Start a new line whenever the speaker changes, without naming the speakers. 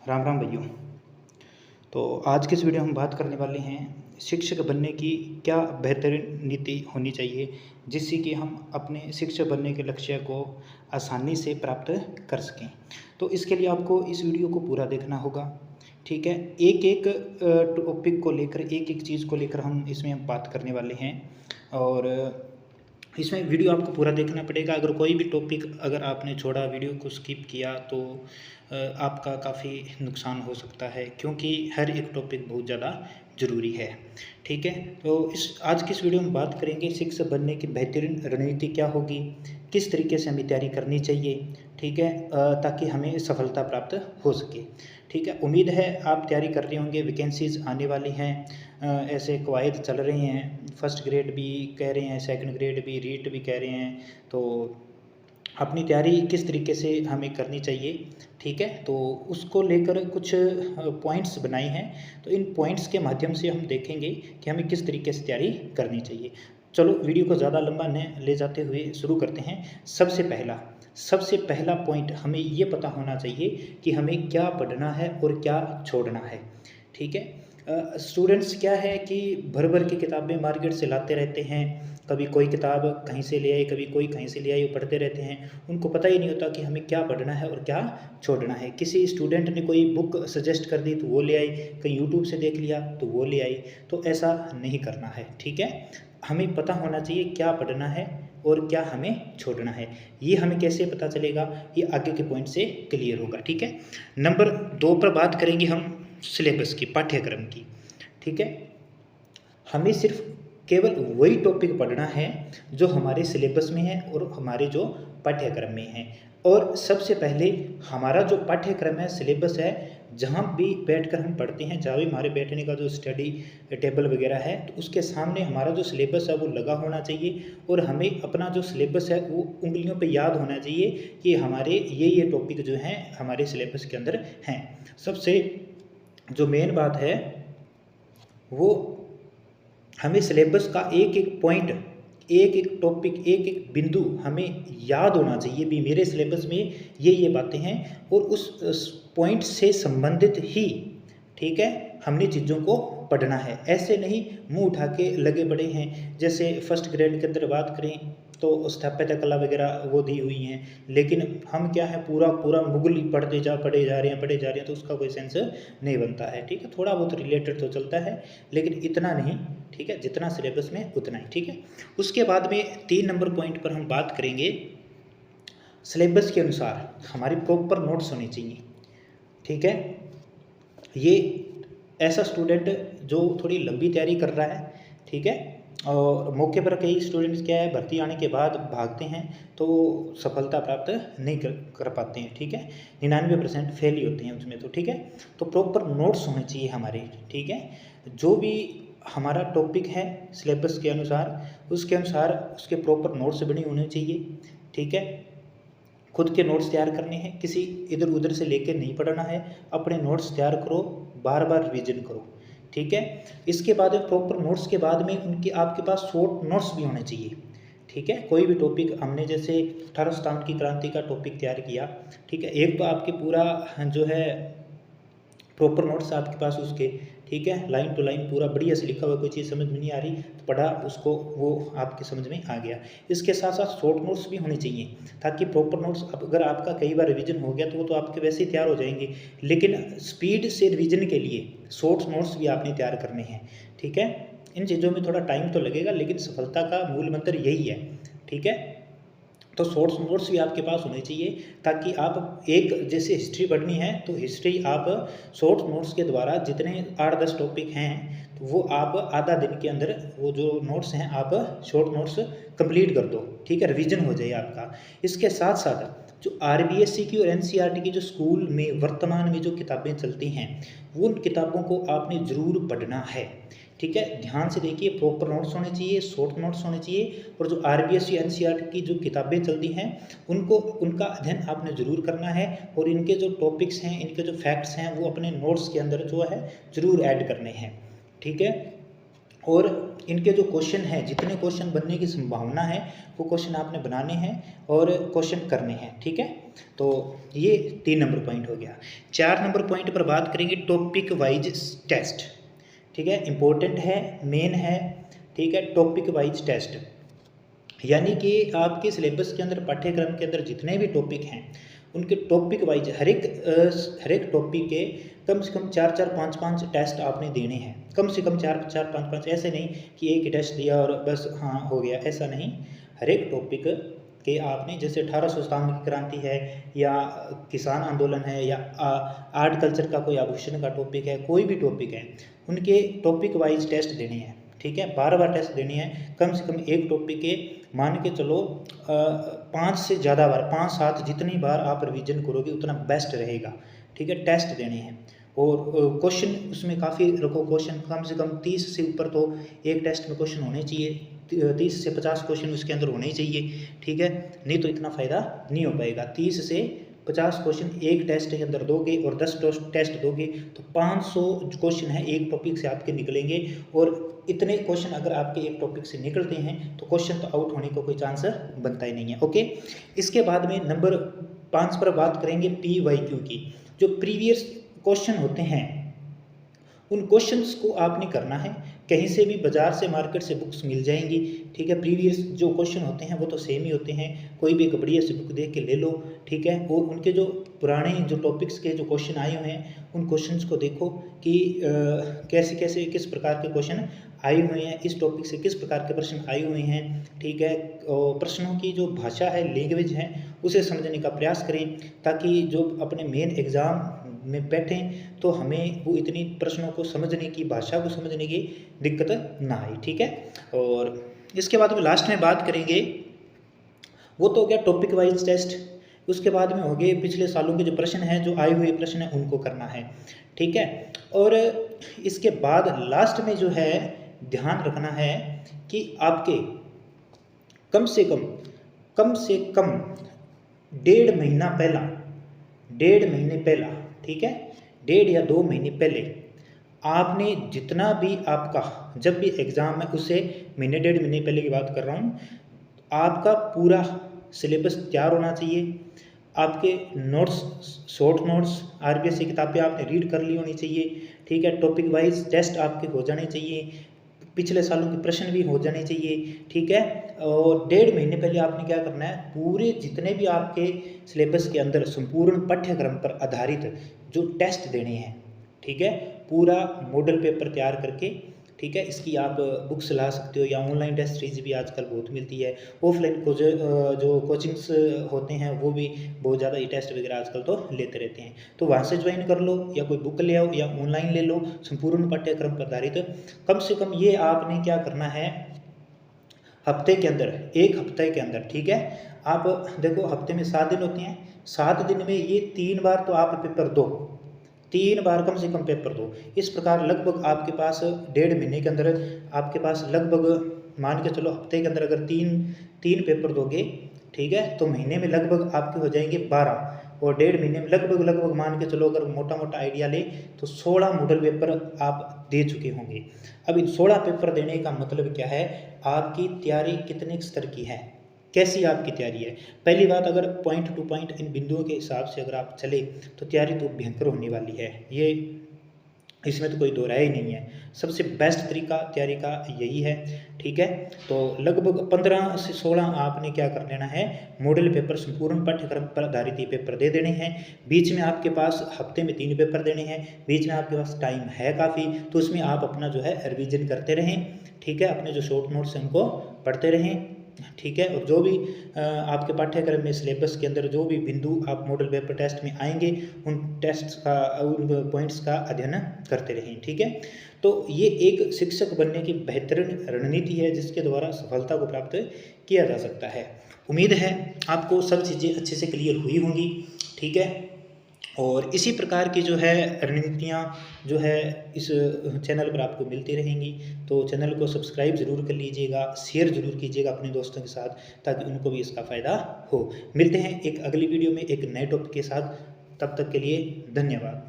राम राम भैया। तो आज की इस वीडियो में हम बात करने वाले हैं शिक्षक बनने की क्या बेहतरीन नीति होनी चाहिए, जिससे कि हम अपने शिक्षक बनने के लक्ष्य को आसानी से प्राप्त कर सकें। तो इसके लिए आपको इस वीडियो को पूरा देखना होगा। ठीक है, एक एक टॉपिक को लेकर, एक एक चीज़ को लेकर हम इसमें बात करने वाले हैं। और इसमें वीडियो आपको पूरा देखना पड़ेगा। अगर कोई भी टॉपिक अगर आपने छोड़ा, वीडियो को स्किप किया, तो आपका काफ़ी नुकसान हो सकता है, क्योंकि हर एक टॉपिक बहुत ज़्यादा ज़रूरी है। ठीक है, तो आज की इस वीडियो में बात करेंगे शिक्षक बनने की बेहतरीन रणनीति क्या होगी, किस तरीके से हमें तैयारी करनी चाहिए। ठीक है, ताकि हमें सफलता प्राप्त हो सके। ठीक है, उम्मीद है आप तैयारी कर रहे होंगे। वैकेंसीज़ आने वाली हैं, ऐसे कवायद चल रही हैं। फर्स्ट ग्रेड भी कह रहे हैं, सेकंड ग्रेड भी, रीट भी कह रहे हैं। तो अपनी तैयारी किस तरीके से हमें करनी चाहिए, ठीक है, तो उसको लेकर कुछ पॉइंट्स बनाए हैं। तो इन पॉइंट्स के माध्यम से हम देखेंगे कि हमें किस तरीके से तैयारी करनी चाहिए। चलो वीडियो को ज़्यादा लंबा न ले जाते हुए शुरू करते हैं। सबसे पहला पॉइंट हमें ये पता होना चाहिए कि हमें क्या पढ़ना है और क्या छोड़ना है। ठीक है, स्टूडेंट्स क्या है कि भर भर की किताबें मार्केट से लाते रहते हैं। कभी कोई किताब कहीं से ले आई, कभी कोई कहीं से ले आई, वो पढ़ते रहते हैं। उनको पता ही नहीं होता कि हमें क्या पढ़ना है और क्या छोड़ना है। किसी स्टूडेंट ने कोई बुक सजेस्ट कर दी तो वो ले आई, कहीं यूट्यूब से देख लिया तो वो ले आई। तो ऐसा नहीं करना है। ठीक है, हमें पता होना चाहिए क्या पढ़ना है और क्या हमें छोड़ना है। ये हमें कैसे पता चलेगा, ये आगे के पॉइंट से क्लियर होगा। ठीक है, नंबर 2 पर बात करेंगे हम सिलेबस की, पाठ्यक्रम की। ठीक है, हमें सिर्फ केवल वही टॉपिक पढ़ना है जो हमारे सिलेबस में है और हमारे जो पाठ्यक्रम में है। और सबसे पहले हमारा जो पाठ्यक्रम है, सिलेबस है, जहाँ भी बैठकर हम पढ़ते हैं, जहाँ भी हमारे बैठने का जो स्टडी टेबल वगैरह है, तो उसके सामने हमारा जो सिलेबस है वो लगा होना चाहिए। और हमें अपना जो सिलेबस है वो उंगलियों पे याद होना चाहिए कि हमारे ये टॉपिक जो हैं हमारे सिलेबस के अंदर हैं। सबसे जो मेन बात है वो हमें सिलेबस का एक एक पॉइंट, एक एक टॉपिक, एक एक बिंदु हमें याद होना चाहिए भी मेरे सिलेबस में ये बातें हैं, और उस पॉइंट से संबंधित ही, ठीक है, हमने चीज़ों को पढ़ना है। ऐसे नहीं मुंह उठा के लगे पड़े हैं। जैसे फर्स्ट ग्रेड के अंदर बात करें तो स्थापत्य कला वगैरह वो दी हुई हैं, लेकिन हम क्या है पूरा मुगल ही पढ़े जा रहे हैं, तो उसका कोई सेंस नहीं बनता है। ठीक है, थोड़ा बहुत रिलेटेड तो चलता है, लेकिन इतना नहीं। ठीक है, जितना सिलेबस में उतना ही। ठीक है, उसके बाद में 3 नंबर पॉइंट पर हम बात करेंगे, सिलेबस के अनुसार हमारी प्रॉपर नोट्स होनी चाहिए। ठीक है, ये ऐसा स्टूडेंट जो थोड़ी लंबी तैयारी कर रहा है, ठीक है, और मौके पर कई स्टूडेंट्स क्या है भर्ती आने के बाद भागते हैं, तो सफलता प्राप्त नहीं कर पाते हैं। ठीक है, 99% फेल ही होते हैं उसमें। तो ठीक है, तो प्रॉपर नोट्स होने चाहिए हमारे। ठीक है, जो भी हमारा टॉपिक है सिलेबस के अनुसार, उसके अनुसार उसके प्रॉपर नोट्स बने होने चाहिए। ठीक है, खुद के नोट्स तैयार करने हैं, किसी इधर उधर से लेकर नहीं पढ़ना है। अपने नोट्स तैयार करो, बार बार रिवीजन करो। ठीक है, इसके बाद प्रॉपर नोट्स के बाद में उनके आपके पास शॉर्ट नोट्स भी होने चाहिए। ठीक है, कोई भी टॉपिक हमने जैसे 18 सतावन की क्रांति का टॉपिक तैयार किया, ठीक है, एक तो आपके पूरा जो है प्रॉपर नोट्स आपके पास उसके, ठीक है, लाइन टू लाइन पूरा बढ़िया से लिखा हुआ, कोई चीज़ समझ में नहीं आ रही तो पढ़ा उसको, वो आपके समझ में आ गया। इसके साथ साथ शॉर्ट नोट्स भी होने चाहिए, ताकि प्रॉपर नोट्स, अब अगर आपका कई बार रिवीजन हो गया तो वो तो आपके वैसे ही तैयार हो जाएंगे, लेकिन स्पीड से रिवीजन के लिए शॉर्ट नोट्स भी आपने तैयार करने हैं। ठीक है, इन चीज़ों में थोड़ा टाइम तो लगेगा, लेकिन सफलता का मूल मंत्र यही है। ठीक है, तो शॉर्ट्स नोट्स भी आपके पास होने चाहिए, ताकि आप एक, जैसे हिस्ट्री पढ़नी है तो हिस्ट्री आप शॉर्ट नोट्स के द्वारा जितने 8-10 टॉपिक हैं, तो वो आप आधा दिन के अंदर वो जो नोट्स हैं आप शॉर्ट नोट्स कंप्लीट कर दो। ठीक है, रिवीजन हो जाए आपका। इसके साथ साथ जो आरबीएससी की और एनसीईआरटी की जो स्कूल में वर्तमान में जो किताबें चलती हैं, उन किताबों को आपने ज़रूर पढ़ना है। ठीक है, ध्यान से देखिए, प्रॉपर नोट्स होने चाहिए, शॉर्ट नोट्स होने चाहिए, और जो आरबीएससी एनसीईआरटी की जो किताबें चलती हैं उनका अध्ययन आपने ज़रूर करना है, और इनके जो टॉपिक्स हैं, इनके जो फैक्ट्स हैं, वो अपने नोट्स के अंदर जो है ज़रूर ऐड करने हैं। ठीक है, और इनके जो क्वेश्चन हैं, जितने क्वेश्चन बनने की संभावना है वो क्वेश्चन आपने बनाने हैं और क्वेश्चन करने हैं, ठीक है। तो ये 3 नंबर पॉइंट हो गया। 4 नंबर पॉइंट पर बात करेंगे टॉपिक वाइज टेस्ट, ठीक है। इम्पोर्टेंट है, मेन है, ठीक है। टॉपिक वाइज टेस्ट यानी कि आपके सिलेबस के अंदर, पाठ्यक्रम के अंदर जितने भी टॉपिक हैं उनके टॉपिक वाइज हर एक टॉपिक के कम से कम 4-4, 5-5 टेस्ट आपने देने हैं। कम से कम 4-4, 5-5, ऐसे नहीं कि एक ही टेस्ट दिया और बस हाँ हो गया, ऐसा नहीं। हर एक टॉपिक के आपने, जैसे 1857 की क्रांति है या किसान आंदोलन है या आर्ट कल्चर का कोई आभूषण का टॉपिक है, कोई भी टॉपिक है, उनके टॉपिक वाइज टेस्ट देने हैं, ठीक है। 12 टेस्ट देनी है। कम से कम एक टॉपिक के मान के चलो 5 से ज़्यादा बार, 5-7 जितनी बार आप रिवीजन करोगे उतना बेस्ट रहेगा, ठीक है। टेस्ट देने हैं और क्वेश्चन उसमें काफ़ी रखो, क्वेश्चन कम से कम 30 से ऊपर तो एक टेस्ट में क्वेश्चन होने चाहिए। 30 से 50 क्वेश्चन उसके अंदर होने चाहिए, ठीक है। नहीं तो इतना फ़ायदा नहीं हो पाएगा। 30 से 50 क्वेश्चन एक टेस्ट के अंदर दोगे और 10 टेस्ट दोगे तो 500 क्वेश्चन है एक टॉपिक से आपके निकलेंगे। और इतने क्वेश्चन अगर आपके एक टॉपिक से निकलते हैं तो क्वेश्चन तो आउट होने का कोई चांस बनता ही नहीं है, ओके। इसके बाद में नंबर 5 पर बात करेंगे PYQ की। जो प्रीवियस क्वेश्चन होते हैं उन क्वेश्चंस को आपने करना है। कहीं से भी बाजार से, मार्केट से बुक्स मिल जाएंगी, ठीक है। प्रीवियस जो क्वेश्चन होते हैं वो तो सेम ही होते हैं, कोई भी एक बढ़िया सी बुक देख के ले लो, ठीक है। और उनके जो पुराने जो टॉपिक्स के जो क्वेश्चन आए हुए हैं उन क्वेश्चंस को देखो कि कैसे कैसे किस प्रकार के क्वेश्चन आए हुए हैं, इस टॉपिक से किस प्रकार के प्रश्न आए हुए हैं, ठीक है। और प्रश्नों की जो भाषा है, लैंग्वेज है, उसे समझने का प्रयास करें ताकि जो अपने मेन एग्ज़ाम में बैठें तो हमें वो इतनी प्रश्नों को समझने की, भाषा को समझने की दिक्कत ना आए, ठीक है। और इसके बाद में लास्ट में बात करेंगे, वो तो हो गया टॉपिक वाइज टेस्ट। उसके बाद में हो गए पिछले सालों के जो प्रश्न हैं, जो आए हुए प्रश्न हैं उनको करना है, ठीक है। और इसके बाद लास्ट में जो है ध्यान रखना है कि आपके कम से कम 1.5 महीना पहला, 1.5 महीने पहला, ठीक है, 1.5 या 2 महीने पहले आपने जितना भी आपका जब भी एग्ज़ाम है उससे महीने 1.5 महीने पहले की बात कर रहा हूँ, आपका पूरा सिलेबस तैयार होना चाहिए। आपके नोट्स, शॉर्ट नोट्स, RBS की किताबें आपने रीड कर ली होनी चाहिए, ठीक है। टॉपिक वाइज टेस्ट आपके हो जाने चाहिए, पिछले सालों के प्रश्न भी हो जाने चाहिए, ठीक है। और 1.5 महीने पहले आपने क्या करना है, पूरे जितने भी आपके सिलेबस के अंदर संपूर्ण पाठ्यक्रम पर आधारित जो टेस्ट देने हैं, ठीक है, पूरा मॉडल पेपर तैयार करके, ठीक है। इसकी आप बुक्स ला सकते हो या ऑनलाइन टेस्ट सीरीज भी आजकल बहुत मिलती है। ऑफलाइन को जो कोचिंग्स होते हैं वो भी बहुत ज़्यादा ये टेस्ट वगैरह आजकल तो लेते रहते हैं, तो वहाँ से ज्वाइन कर लो या कोई बुक ले आओ या ऑनलाइन ले लो, संपूर्ण पाठ्यक्रम पर आधारित। कम से कम ये आपने क्या करना है, हफ्ते के अंदर, 1 हफ्ते के अंदर, ठीक है। आप देखो हफ्ते में 7 दिन होते हैं, 7 दिन में ये 3 बार तो आप पेपर दो, 3 बार कम से कम पेपर दो। इस प्रकार लगभग आपके पास 1.5 महीने के अंदर आपके पास लगभग मान के चलो हफ्ते के अंदर अगर 3 पेपर दोगे, ठीक है, तो महीने में लगभग आपके हो जाएंगे 12 और 1.5 महीने में लगभग मान के चलो अगर मोटा मोटा आइडिया ले तो 16 मॉडल पेपर आप दे चुके होंगे। अब इन 16 पेपर देने का मतलब क्या है, आपकी तैयारी कितने स्तर की है, कैसी आपकी तैयारी है। पहली बात, अगर पॉइंट टू पॉइंट इन बिंदुओं के हिसाब से अगर आप चले तो तैयारी तो भयंकर होने वाली है, ये इसमें तो कोई दो राय ही नहीं है। सबसे बेस्ट तरीका तैयारी का यही है, ठीक है। तो लगभग 15 से 16 आपने क्या कर लेना है, मॉडल पेपर संपूर्ण पाठ्यक्रम पर आधारित ये पेपर दे देने हैं। बीच में आपके पास हफ्ते में 3 पेपर देने हैं, बीच में आपके पास टाइम है काफ़ी, तो उसमें आप अपना जो है रिवीजन करते रहें, ठीक है। अपने जो शॉर्ट नोट्स हैं उनको पढ़ते रहें, ठीक है। और जो भी आपके पाठ्यक्रम में सिलेबस के अंदर जो भी बिंदु आप मॉडल पेपर टेस्ट में आएंगे उन टेस्ट का, उन पॉइंट्स का अध्ययन करते रहें, ठीक है। तो ये एक शिक्षक बनने की बेहतरीन रणनीति है जिसके द्वारा सफलता को प्राप्त किया जा सकता है। उम्मीद है आपको सब चीज़ें अच्छे से क्लियर हुई होंगी, ठीक है। और इसी प्रकार की जो है रणनीतियाँ जो है इस चैनल पर आपको मिलती रहेंगी, तो चैनल को सब्सक्राइब ज़रूर कर लीजिएगा, शेयर ज़रूर कीजिएगा अपने दोस्तों के साथ ताकि उनको भी इसका फ़ायदा हो। मिलते हैं एक अगली वीडियो में एक नए टॉपिक के साथ, तब तक के लिए धन्यवाद।